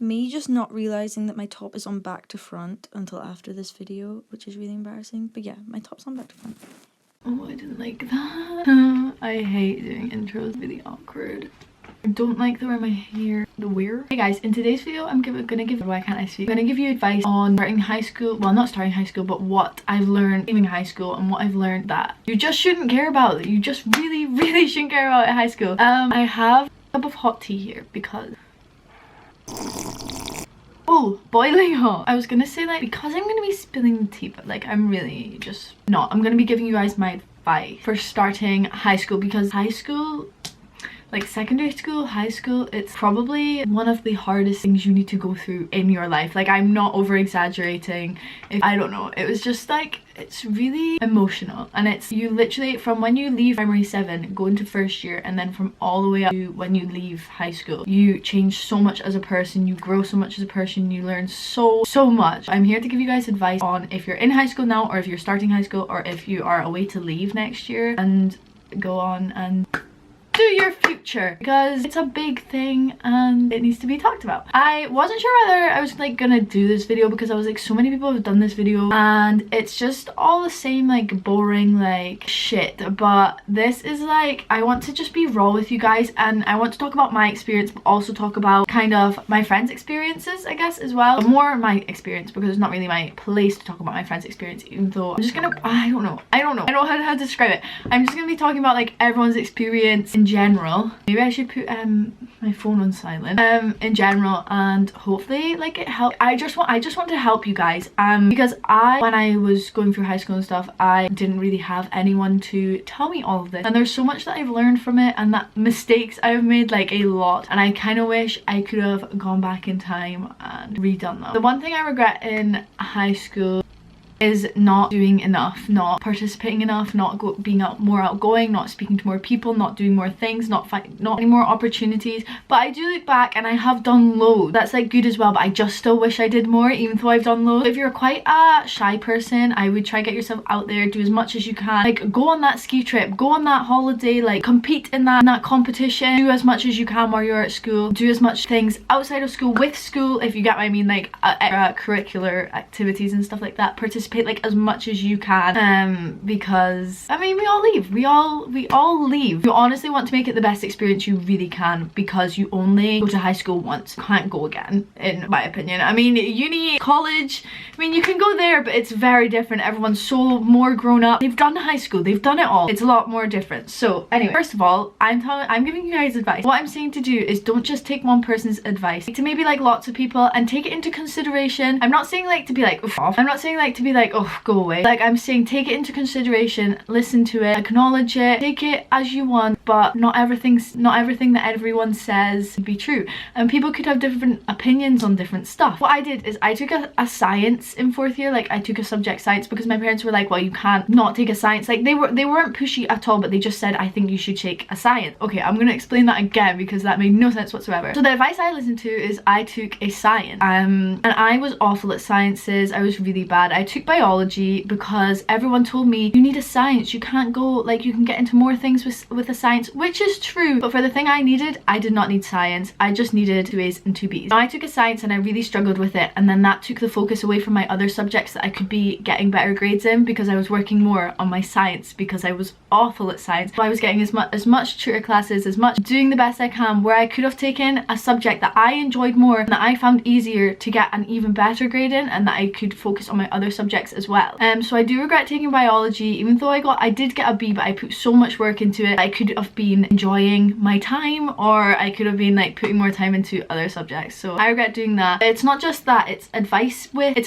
me just not realising that my top is on back to front until after this video, which is really embarrassing. But yeah, my top's on back to front. Oh, I didn't like that. I hate doing intros, really awkward. I don't like the way my hair, Hey guys, in today's video I'm gonna give, why can't I speak? I'm gonna give you advice on starting high school, well not starting high school, but what I've learned leaving high school and what I've learned that you just shouldn't care about, that you just really shouldn't care about at high school. I have a cup of hot tea here because oh, boiling hot. I was gonna say like, because I'm gonna be spilling the tea, but like I'm really just not. I'm gonna be giving you guys my advice for starting high school, because high school, like secondary school, high school, it's probably one of the hardest things you need to go through in your life. Like, I'm not over exaggerating. I don't know, it was just like, it's really emotional, and it's, you literally, from when you leave primary 7 go into first year, and then from all the way up to when you leave high school, you change so much as a person, you grow so much as a person, you learn so much. I'm here to give you guys advice on if you're in high school now, or if you're starting high school, or if you are away to leave next year and go on and do your future, because it's a big thing and it needs to be talked about. I wasn't sure whether I was like gonna do this video, because I was like, so many people have done this video and it's just all the same like boring like shit, but this is like, I want to just be raw with you guys, and I want to talk about my experience, but also talk about kind of my friends' experiences, I guess, as well. But more my experience, because it's not really my place to talk about my friends' experience, even though I'm just gonna, I don't know how to describe it. I'm just gonna be talking about like everyone's experience in general. Maybe I should put my phone on silent in general, and hopefully like it helped. I just want to help you guys, because when I was going through high school and stuff, I didn't really have anyone to tell me all of this, and there's so much that I've learned from it, and that mistakes I've made, like a lot, and I kind of wish I could have gone back in time and redone them. The one thing I regret in high school is not doing enough, not participating enough, not being more outgoing, not speaking to more people, not doing more things, not any more opportunities. But I do look back and I have done loads. That's like good as well, but I just still wish I did more, even though I've done loads. If you're quite a shy person, I would try get yourself out there, do as much as you can. Like, go on that ski trip, go on that holiday, like compete in that competition, do as much as you can while you're at school, do as much things outside of school, with school, if you get what I mean, like extracurricular activities and stuff like that. Participate like as much as you can, because I mean, we all leave, we all leave. You honestly want to make it the best experience you really can, because you only go to high school once, you can't go again, in my opinion. I mean, uni, college, I mean, you can go there, but it's very different. Everyone's so more grown up, they've done high school, they've done it all, it's a lot more different. So anyway, first of all, I'm giving you guys advice. What I'm saying to do is, don't just take one person's advice, to maybe like lots of people, and take it into consideration. I'm not saying like to be like, oof, I'm not saying like to be like, oh, go away. Like, I'm saying take it into consideration, listen to it, acknowledge it, take it as you want, but not everything that everyone says be true, and people could have different opinions on different stuff. What I did is I took a science in 4th year. Like, I took a subject science, because my parents were like, well, you can't not take a science. Like, they weren't pushy at all, but they just said, I think you should take a science. Okay, I'm gonna explain that again, because that made no sense whatsoever. So the advice I listened to is I took a science, and I was awful at sciences. I was really bad. I took biology because everyone told me, you need a science, you can't go, like, you can get into more things with a science, which is true, but for the thing I needed, I did not need science. I just needed 2 A's and 2 B's. Now, I took a science and I really struggled with it, and then that took the focus away from my other subjects that I could be getting better grades in, because I was working more on my science, because I was awful at science. So I was getting as much tutor classes, as much doing the best I can, where I could have taken a subject that I enjoyed more and that I found easier to get an even better grade in, and that I could focus on my other subjects as well. So I do regret taking biology, even though I did get a B, but I put so much work into it. I could have been enjoying my time, or I could have been like putting more time into other subjects. So I regret doing that. It's not just that, it's advice with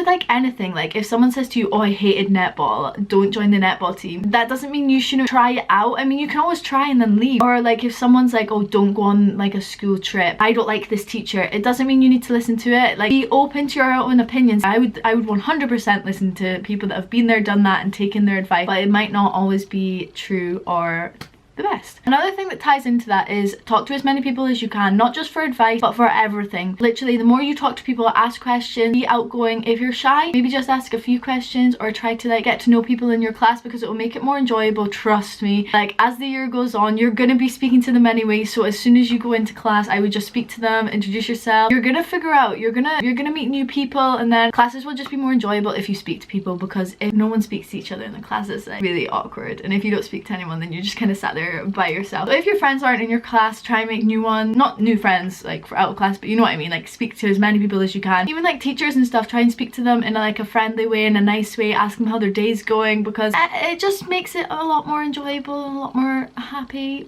like anything. Like, if someone says to you, oh, I hated netball, don't join the netball team, that doesn't mean you shouldn't try it out. I mean, you can always try and then leave. Or like, if someone's like, oh, don't go on like a school trip, I don't like this teacher, it doesn't mean you need to listen to it. Like, be open to your own opinions. I would 100% listen to people that have been there, done that, and taken their advice, but it might not always be true or the best. Another thing that ties into that is talk to as many people as you can, not just for advice but for everything. Literally, the more you talk to people, ask questions, be outgoing. If you're shy, maybe just ask a few questions or try to like get to know people in your class, because it will make it more enjoyable. Trust me, like as the year goes on, you're gonna be speaking to them anyway, so as soon as you go into class, I would just speak to them, introduce yourself. You're gonna figure out, you're gonna meet new people, and then classes will just be more enjoyable if you speak to people, because if no one speaks to each other in the class, it's like really awkward, and if you don't speak to anyone, then you're just kind of sat there by yourself. But if your friends aren't in your class, try and make new ones. Not new friends like for out of class, but you know what I mean, like speak to as many people as you can. Even like teachers and stuff, try and speak to them in like a friendly way, in a nice way, ask them how their day's going, because it just makes it a lot more enjoyable, a lot more happy,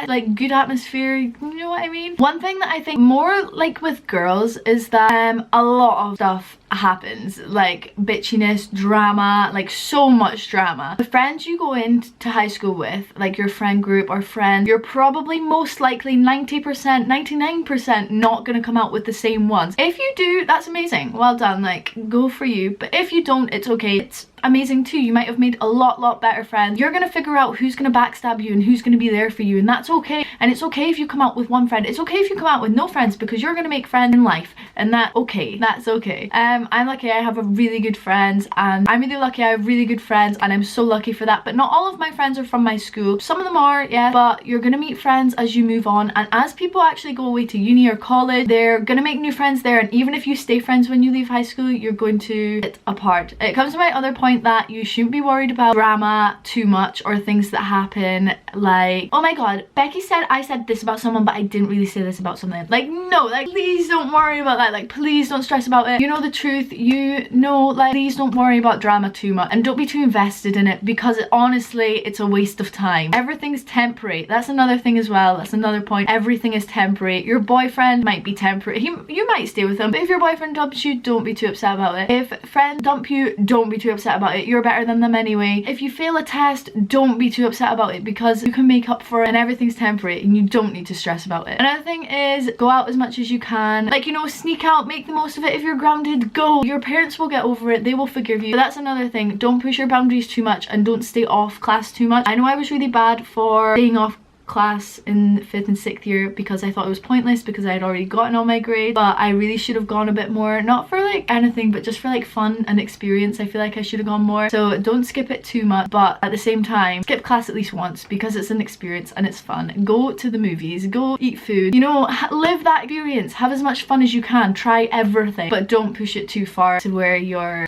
like good atmosphere, you know what I mean? One thing that I think more like with girls is that a lot of stuff happens, like bitchiness, drama, like so much drama. The friends you go into high school with, like your friend group or friend, you're probably most likely 90%, 99% not gonna come out with the same ones. If you do, that's amazing, well done, like go for you. But if you don't, it's okay, it's amazing too. You might have made a lot better friends. You're gonna figure out who's gonna backstab you and who's gonna be there for you, and that's okay. And it's okay if you come out with one friend, it's okay if you come out with no friends, because you're gonna make friends in life, and that's okay. I'm lucky I have a really good friends, and I'm really lucky I have really good friends, and I'm so lucky for that. But not all of my friends are from my school. Some of them are, yeah, but you're gonna meet friends as you move on, and as people actually go away to uni or college, they're gonna make new friends there, and even if you stay friends when you leave high school, you're going to get apart. It comes to my other point that you shouldn't be worried about drama too much, or things that happen like, oh my god, Becky said I said this about someone but I didn't really say this about something. Like, no, like please don't worry about that, like please don't stress about it. You know the truth, you know, like please don't worry about drama too much, and don't be too invested in it, because honestly it's a waste of time. Everything's temporary. That's another thing as well, that's another point. Everything is temporary. Your boyfriend might be temporary, you might stay with him, but if your boyfriend dumps you, don't be too upset about it. If friends dump you, don't be too upset about it. You're better than them anyway. If you fail a test, don't be too upset about it, because you can make up for it, and everything's temporary, and you don't need to stress about it. Another thing is go out as much as you can, like, you know, sneak out, make the most of it. If you're grounded, go. Your parents will get over it, they will forgive you. But that's another thing, don't push your boundaries too much, and don't stay off class too much. I know I was really bad for staying off class in 5th and 6th year because I thought it was pointless, because I had already gotten all my grades, but I really should have gone a bit more, not for like anything, but just for like fun and experience. I feel like I should have gone more, so don't skip it too much, but at the same time skip class at least once, because it's an experience and it's fun. Go to the movies, go eat food, you know, live that experience, have as much fun as you can, try everything, but don't push it too far to where your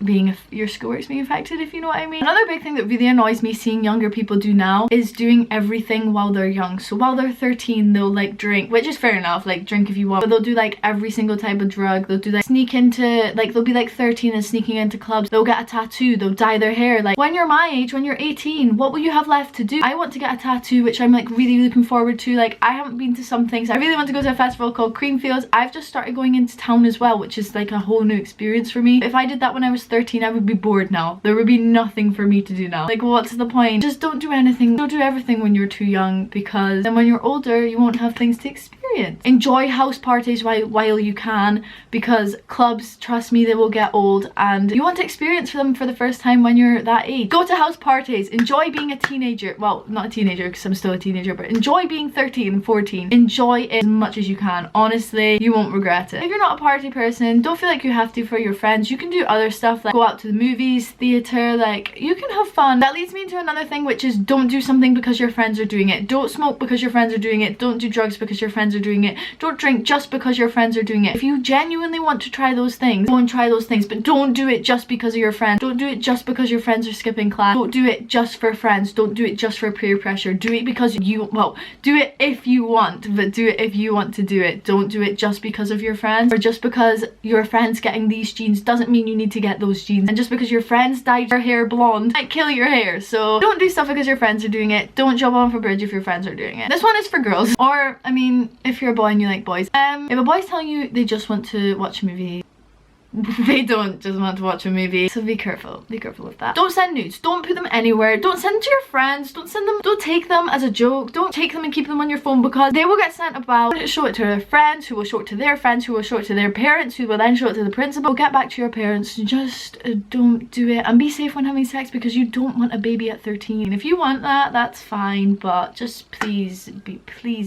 schoolwork's being affected, if you know what I mean. Another big thing that really annoys me seeing younger people do now is doing everything while they're young. So while they're 13, they'll like drink, which is fair enough, like drink if you want, but they'll do like every single type of drug. They'll do like sneak into, like they'll be like 13 and sneaking into clubs. They'll get a tattoo, they'll dye their hair. Like when you're my age, when you're 18, what will you have left to do? I want to get a tattoo, which I'm like really looking forward to. Like I haven't been to some things. I really want to go to a festival called Creamfields. I've just started going into town as well, which is like a whole new experience for me. If I did that when I was 13, I would be bored now. There would be nothing for me to do now. Like what's the point? Just don't do anything. Don't do everything when you're too young, because then when you're older you won't have things to experience. Enjoy house parties while you can, because clubs, trust me, they will get old, and you want to experience them for the first time when you're that age. Go to house parties, enjoy being a teenager. Well, not a teenager because I'm still a teenager, but enjoy being 13 and 14. Enjoy it as much as you can. Honestly, you won't regret it. If you're not a party person, don't feel like you have to for your friends. You can do other stuff, like go out to the movies, theatre, like you can have fun. That leads me into another thing, which is don't do something because your friends are doing it. Don't smoke because your friends are doing it. Don't do drugs because your friends are doing it. Don't drink just because your friends are doing it. If you genuinely want to try those things, go and try those things, but don't do it just because of your friends. Don't do it just because your friends are skipping class. Don't do it just for friends. Don't do it just for peer pressure. Do it because you, well, do it if you want, but do it if you want to do it. Don't do it just because of your friends, or just because your friend's getting these genes doesn't mean you need to get those genes. And just because your friends dyed your hair blonde might kill your hair. So don't do stuff because your friends are doing it. Don't jump off a bridge if your friends are doing it. This one is for girls, or I mean if you're a boy and you like boys. If a boy's telling you they just want to watch a movie, they don't just want to watch a movie. So be careful with that. Don't send nudes, don't put them anywhere, don't send them to your friends, don't take them as a joke, don't take them and keep them on your phone, because they will get sent about, show it to their friends, who will show it to their friends, who will show it to their parents, who will then show it to the principal. Get back to your parents. Just don't do it, and be safe when having sex, because you don't want a baby at 13. If you want that, that's fine, but just please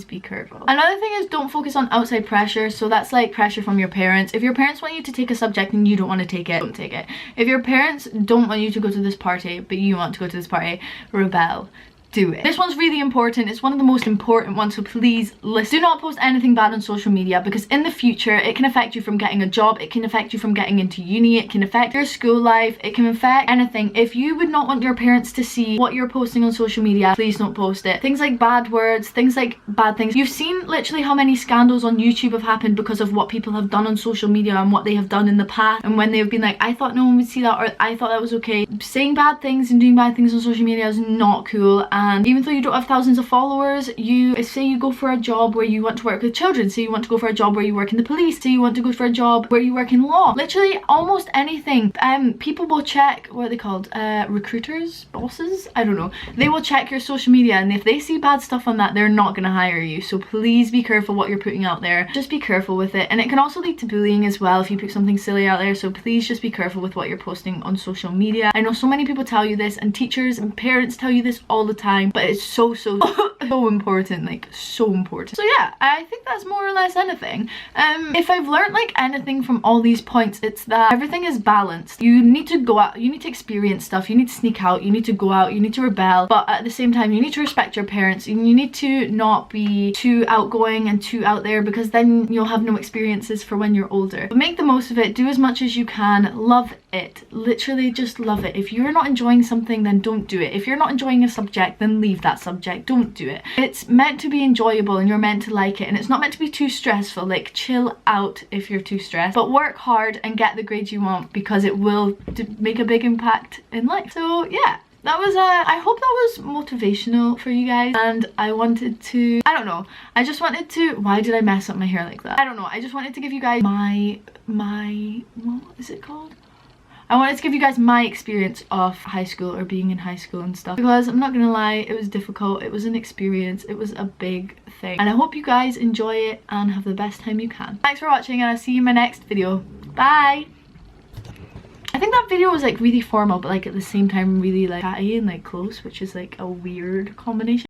be careful. Another thing is, don't focus on outside pressure. So that's like pressure from your parents. If your parents want you to take a subject and you don't want to take it, don't take it. If your parents don't want you to go to this party but you want to go to this party, rebel. Do it. This one's really important. It's one of the most important ones, so please listen. Do not post anything bad on social media, because in the future it can affect you from getting a job, it can affect you from getting into uni, it can affect your school life, it can affect anything. If you would not want your parents to see what you're posting on social media, please don't post it. Things like bad words, things like bad things. You've seen literally how many scandals on YouTube have happened because of what people have done on social media and what they have done in the past, and when they've been like, I thought no one would see that, or I thought that was okay. Saying bad things and doing bad things on social media is not cool. And even though you don't have thousands of followers, say you go for a job where you want to work with children, say you want to go for a job where you work in the police, say you want to go for a job where you work in law, literally almost anything, people will check, what are they called, recruiters, bosses, I don't know, they will check your social media, and if they see bad stuff on that, they're not going to hire you. So please be careful what you're putting out there. Just be careful with it. And it can also lead to bullying as well if you put something silly out there, so please just be careful with what you're posting on social media. I know so many people tell you this, and teachers and parents tell you this all the time, but it's so important, like so important. So yeah, I think that's more or less anything. If I've learned like anything from all these points, it's that everything is balanced. You need to go out, you need to experience stuff, you need to sneak out, you need to go out, you need to rebel, but at the same time you need to respect your parents, and you need to not be too outgoing and too out there, because then you'll have no experiences for when you're older. But make the most of it, do as much as you can, love it, literally just love it. If you're not enjoying something, then don't do it. If you're not enjoying a subject, then leave that subject, don't do it. It's meant to be enjoyable and you're meant to like it, and it's not meant to be too stressful. Like, chill out if you're too stressed, but work hard and get the grades you want, because it will make a big impact in life. So yeah, that was I hope that was motivational for you guys, and I wanted to, I don't know, I just wanted to, why did I mess up my hair like that? I don't know, I just wanted to give you guys my what is it called? I wanted to give you guys my experience of high school, or being in high school and stuff, because I'm not gonna lie, it was difficult, it was an experience, it was a big thing, and I hope you guys enjoy it and have the best time you can. Thanks for watching, and I'll see you in my next video. Bye! I think that video was like really formal, but like at the same time really like chatty and like close, which is like a weird combination.